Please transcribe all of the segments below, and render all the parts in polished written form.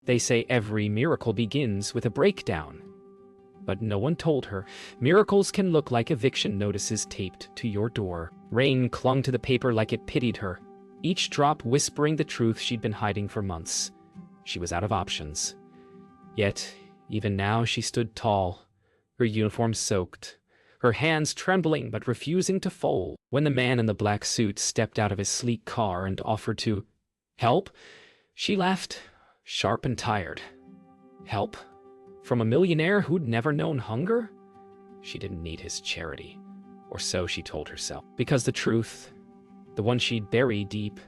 They say every miracle begins with a breakdown. But no one told her miracles can look like eviction notices taped to your door. Rain clung to the paper like it pitied her, each drop whispering the truth she'd been hiding for months. She was out of options. Yet, even now she stood tall, her uniform soaked, her hands trembling but refusing to fold. When the man in the black suit stepped out of his sleek car and offered to help, she laughed, sharp and tired. Help? From a millionaire who'd never known hunger? She didn't need his charity, or so she told herself, because the truth, the one she'd buried deep,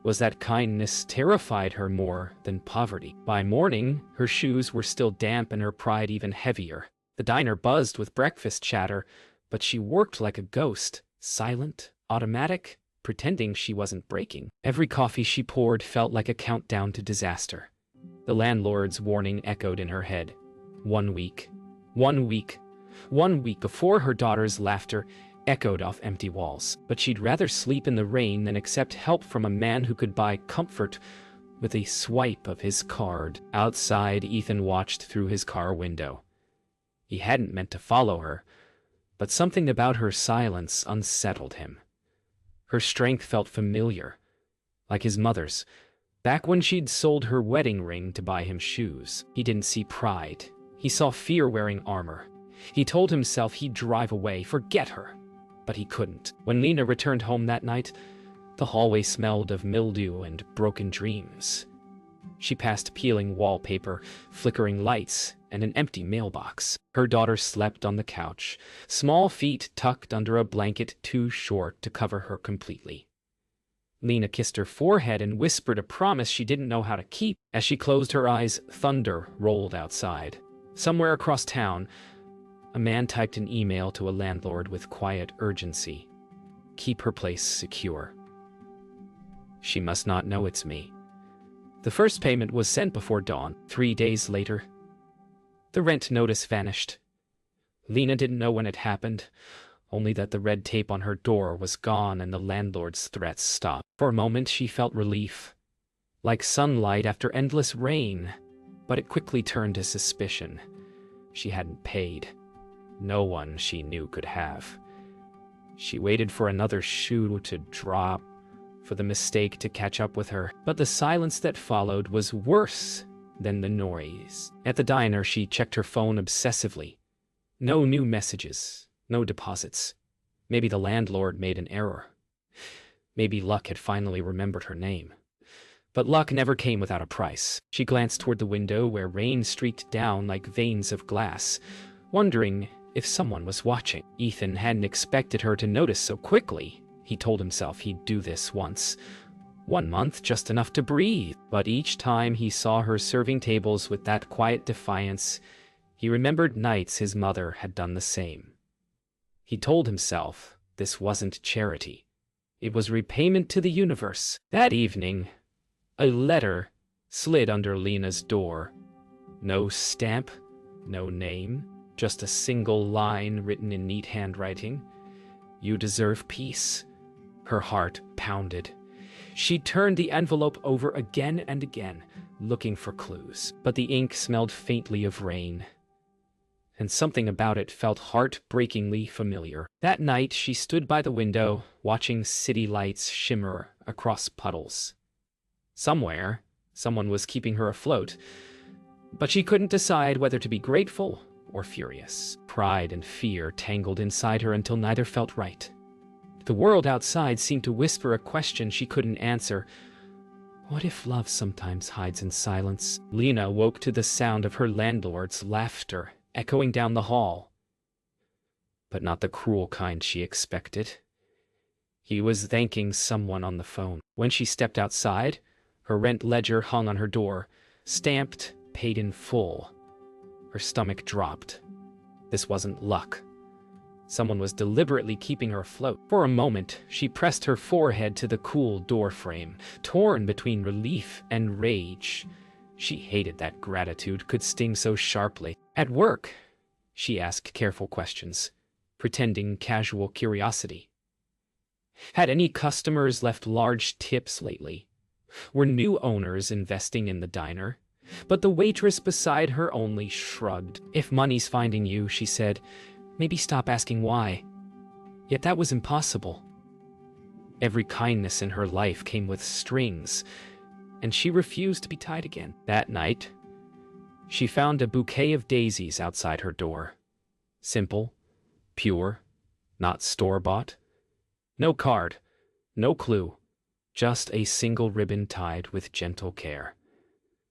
was that kindness terrified her more than poverty. By morning, her shoes were still damp and her pride even heavier. The diner buzzed with breakfast chatter, but she worked like a ghost, silent, automatic, pretending she wasn't breaking. Every coffee she poured felt like a countdown to disaster. The landlord's warning echoed in her head. 1 week. 1 week. 1 week before her daughter's laughter echoed off empty walls. But she'd rather sleep in the rain than accept help from a man who could buy comfort with a swipe of his card. Outside, Ethan watched through his car window. He hadn't meant to follow her, but something about her silence unsettled him. Her strength felt familiar, like his mother's, back when she'd sold her wedding ring to buy him shoes. He didn't see pride. He saw fear wearing armor. He told himself he'd drive away, forget her. But he couldn't. When Lena returned home that night, the hallway smelled of mildew and broken dreams. She passed peeling wallpaper, flickering lights, and an empty mailbox. Her daughter slept on the couch, small feet tucked under a blanket too short to cover her completely. Lena kissed her forehead and whispered a promise she didn't know how to keep. As she closed her eyes, thunder rolled outside. Somewhere across town, a man typed an email to a landlord with quiet urgency. Keep her place secure. She must not know it's me. The first payment was sent before dawn. 3 days later, the rent notice vanished. Lena didn't know when it happened, only that the red tape on her door was gone and the landlord's threats stopped. For a moment she felt relief, like sunlight after endless rain, but it quickly turned to suspicion. She hadn't paid. No one she knew could have. She waited for another shoe to drop, for the mistake to catch up with her, but the silence that followed was worse than the noise. At the diner, she checked her phone obsessively. No new messages, no deposits. Maybe the landlord made an error. Maybe luck had finally remembered her name. But luck never came without a price. She glanced toward the window where rain streaked down like veins of glass, wondering if someone was watching. Ethan hadn't expected her to notice so quickly. He told himself he'd do this once. 1 month, just enough to breathe. But each time he saw her serving tables with that quiet defiance, he remembered nights his mother had done the same. He told himself this wasn't charity. It was repayment to the universe. That evening, a letter slid under Lena's door. No stamp, no name, just a single line written in neat handwriting. You deserve peace. Her heart pounded. She turned the envelope over again and again, looking for clues, but the ink smelled faintly of rain, and something about it felt heartbreakingly familiar. That night, she stood by the window, watching city lights shimmer across puddles. Somewhere, someone was keeping her afloat, but she couldn't decide whether to be grateful or furious. Pride and fear tangled inside her until neither felt right. The world outside seemed to whisper a question she couldn't answer. What if love sometimes hides in silence? Lena woke to the sound of her landlord's laughter echoing down the hall. But not the cruel kind she expected. He was thanking someone on the phone. When she stepped outside, her rent ledger hung on her door, stamped, paid in full. Her stomach dropped. This wasn't luck. Someone was deliberately keeping her afloat. For a moment, she pressed her forehead to the cool door frame, torn between relief and rage. She hated that gratitude could sting so sharply. At work, she asked careful questions, pretending casual curiosity. Had any customers left large tips lately? Were new owners investing in the diner? But the waitress beside her only shrugged. "If money's finding you," she said, "maybe stop asking why." Yet that was impossible. Every kindness in her life came with strings, and she refused to be tied again. That night, she found a bouquet of daisies outside her door. Simple, pure, not store-bought. No card, no clue, just a single ribbon tied with gentle care.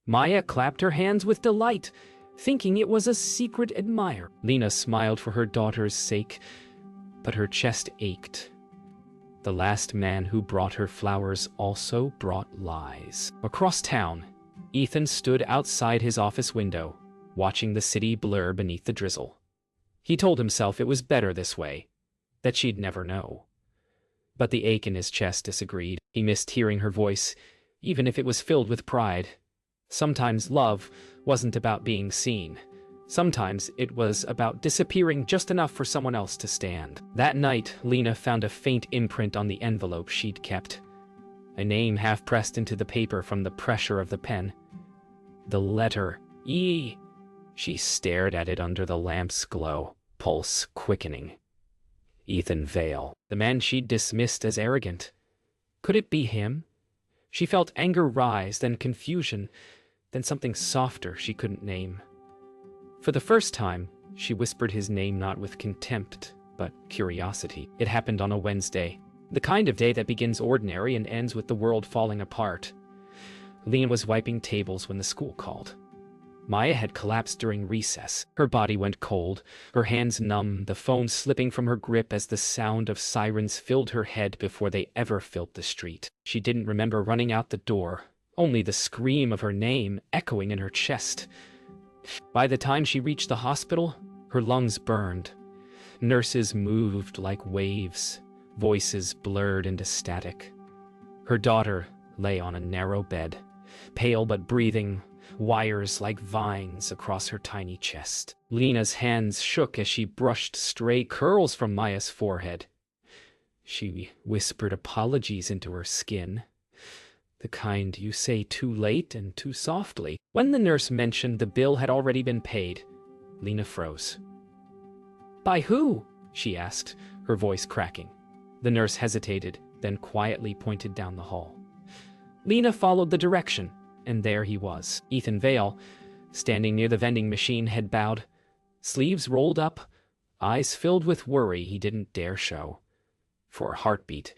Maya clapped her hands with delight, thinking it was a secret admirer. Lena smiled for her daughter's sake, but her chest ached. The last man who brought her flowers also brought lies. Across town, Ethan stood outside his office window, watching the city blur beneath the drizzle. He told himself it was better this way, that she'd never know. But the ache in his chest disagreed. He missed hearing her voice, even if it was filled with pride. Sometimes love wasn't about being seen. Sometimes it was about disappearing just enough for someone else to stand. That night, Lena found a faint imprint on the envelope she'd kept. A name half pressed into the paper from the pressure of the pen. The letter E. She stared at it under the lamp's glow, pulse quickening. Ethan Vale, the man she'd dismissed as arrogant. Could it be him? She felt anger rise, then confusion, then something softer she couldn't name. For the first time, she whispered his name not with contempt, but curiosity. It happened on a Wednesday, the kind of day that begins ordinary and ends with the world falling apart. Lena was wiping tables when the school called. Maya had collapsed during recess. Her body went cold, her hands numb, the phone slipping from her grip as the sound of sirens filled her head before they ever filled the street. She didn't remember running out the door, only the scream of her name echoing in her chest. By the time she reached the hospital, her lungs burned. Nurses moved like waves, voices blurred into static. Her daughter lay on a narrow bed, pale but breathing, wires like vines across her tiny chest. Lena's hands shook as she brushed stray curls from Maya's forehead. She whispered apologies into her skin, the kind you say too late and too softly. When the nurse mentioned the bill had already been paid, Lena froze. "By who?" she asked, her voice cracking. The nurse hesitated, then quietly pointed down the hall. Lena followed the direction, and there he was, Ethan Vale, standing near the vending machine, head bowed, sleeves rolled up, eyes filled with worry he didn't dare show. For a heartbeat,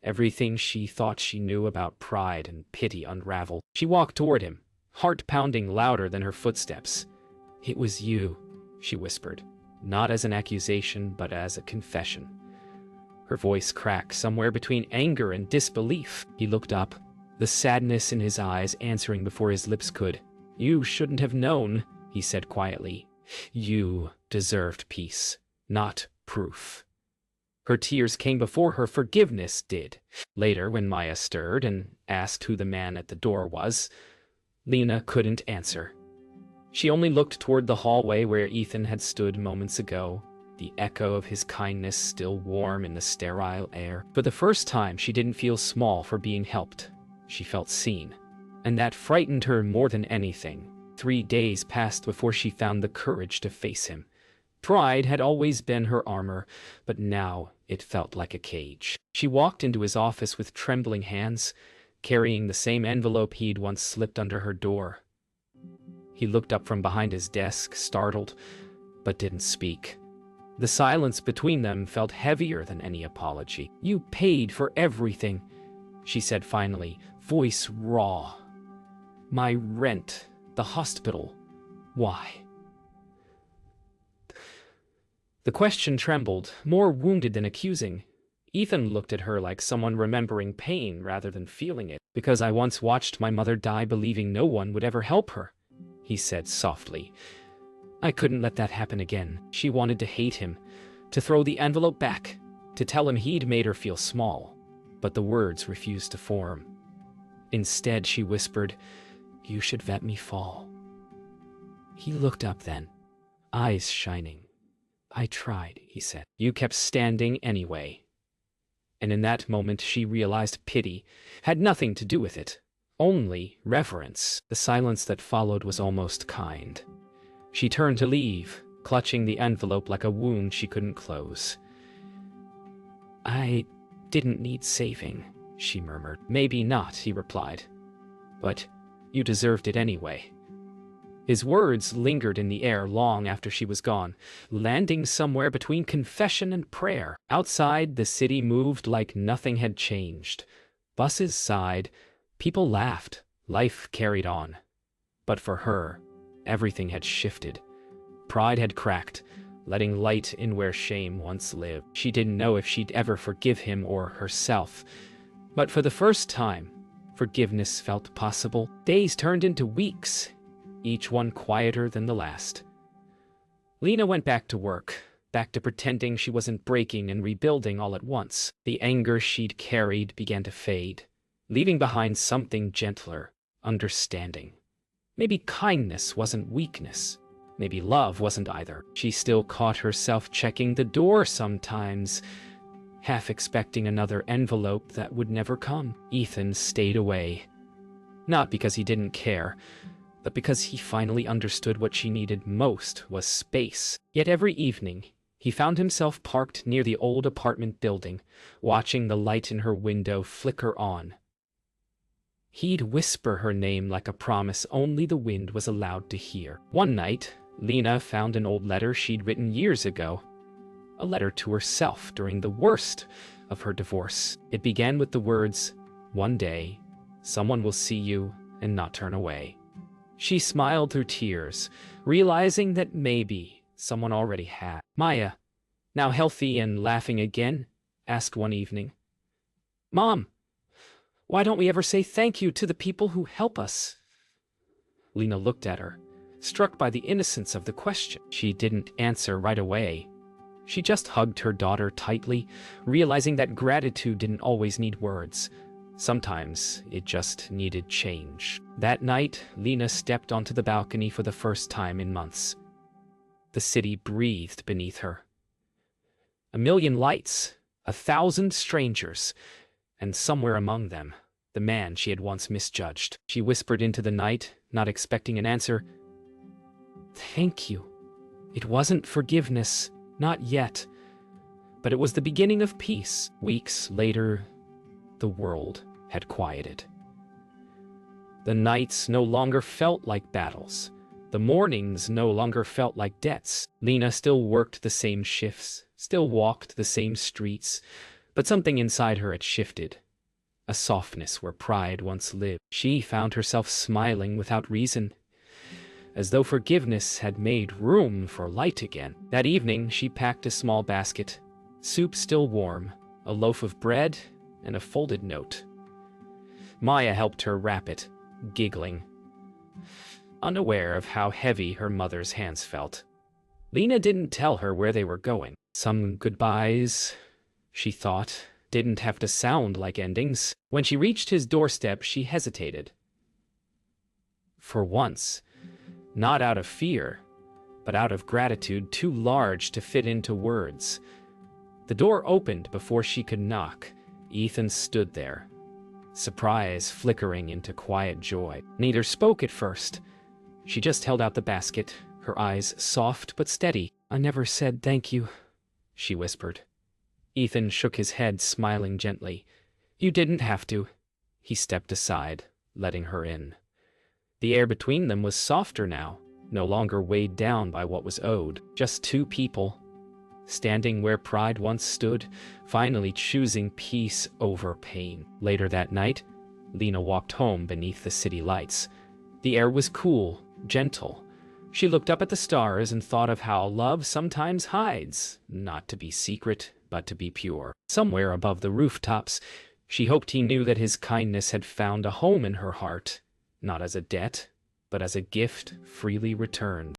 everything she thought she knew about pride and pity unraveled. She walked toward him, heart pounding louder than her footsteps. "It was you," she whispered, not as an accusation, but as a confession. Her voice cracked somewhere between anger and disbelief. He looked up, the sadness in his eyes answering before his lips could. "You shouldn't have known," he said quietly. "You deserved peace, not proof." Her tears came before her forgiveness did. Later, when Maya stirred and asked who the man at the door was, Lena couldn't answer. She only looked toward the hallway where Ethan had stood moments ago, the echo of his kindness still warm in the sterile air. For the first time, she didn't feel small for being helped. She felt seen, and that frightened her more than anything. 3 days passed before she found the courage to face him. Pride had always been her armor, but now it felt like a cage. She walked into his office with trembling hands, carrying the same envelope he'd once slipped under her door. He looked up from behind his desk, startled, but didn't speak. The silence between them felt heavier than any apology. "You paid for everything," she said finally, voice raw. "My rent, the hospital. Why?" The question trembled, more wounded than accusing. Ethan looked at her like someone remembering pain rather than feeling it. "Because I once watched my mother die believing no one would ever help her," he said softly. "I couldn't let that happen again." She wanted to hate him, to throw the envelope back, to tell him he'd made her feel small, but the words refused to form. Instead, she whispered, "You should let me fall." He looked up then, eyes shining. "I tried," he said. "You kept standing anyway." And in that moment she realized pity had nothing to do with it. Only reverence. The silence that followed was almost kind. She turned to leave, clutching the envelope like a wound she couldn't close. "I didn't need saving," she murmured. "Maybe not," he replied. "But you deserved it anyway." His words lingered in the air long after she was gone, landing somewhere between confession and prayer. Outside, the city moved like nothing had changed. Buses sighed, people laughed, life carried on. But for her, everything had shifted. Pride had cracked, letting light in where shame once lived. She didn't know if she'd ever forgive him or herself. But for the first time, forgiveness felt possible. Days turned into weeks, each one quieter than the last. Lena went back to work, back to pretending she wasn't breaking and rebuilding all at once. The anger she'd carried began to fade, leaving behind something gentler, understanding. Maybe kindness wasn't weakness. Maybe love wasn't either. She still caught herself checking the door sometimes, half expecting another envelope that would never come. Ethan stayed away. Not because he didn't care, but because he finally understood what she needed most was space. Yet every evening, he found himself parked near the old apartment building, watching the light in her window flicker on. He'd whisper her name like a promise only the wind was allowed to hear. One night, Lena found an old letter she'd written years ago, a letter to herself during the worst of her divorce. It began with the words, "One day, someone will see you and not turn away." She smiled through tears, realizing that maybe someone already had. Maya, now healthy and laughing again, asked one evening, "Mom, why don't we ever say thank you to the people who help us?" Lena looked at her, struck by the innocence of the question. She didn't answer right away. She just hugged her daughter tightly, realizing that gratitude didn't always need words. Sometimes it just needed change. That night, Lena stepped onto the balcony for the first time in months. The city breathed beneath her. A million lights, 1,000 strangers, and somewhere among them, the man she had once misjudged. She whispered into the night, not expecting an answer, "Thank you. It wasn't forgiveness, not yet, but it was the beginning of peace." Weeks later, the world had quieted. The nights no longer felt like battles. The mornings no longer felt like debts. Lena still worked the same shifts, still walked the same streets, but something inside her had shifted. A softness where pride once lived. She found herself smiling without reason, as though forgiveness had made room for light again. That evening, she packed a small basket, soup still warm, a loaf of bread, and a folded note. Maya helped her wrap it, giggling, unaware of how heavy her mother's hands felt. Lena didn't tell her where they were going. Some goodbyes, she thought, didn't have to sound like endings. When she reached his doorstep, she hesitated. For once, not out of fear, but out of gratitude too large to fit into words. The door opened before she could knock. Ethan stood there, surprise flickering into quiet joy. Neither spoke at first. She just held out the basket, her eyes soft but steady. "I never said thank you," she whispered. Ethan shook his head, smiling gently. "You didn't have to." He stepped aside, letting her in. The air between them was softer now, no longer weighed down by what was owed. Just two people, standing where pride once stood, finally choosing peace over pain. Later that night, Lena walked home beneath the city lights. The air was cool, gentle. She looked up at the stars and thought of how love sometimes hides, not to be secret, but to be pure. Somewhere above the rooftops, she hoped he knew that his kindness had found a home in her heart, not as a debt, but as a gift freely returned.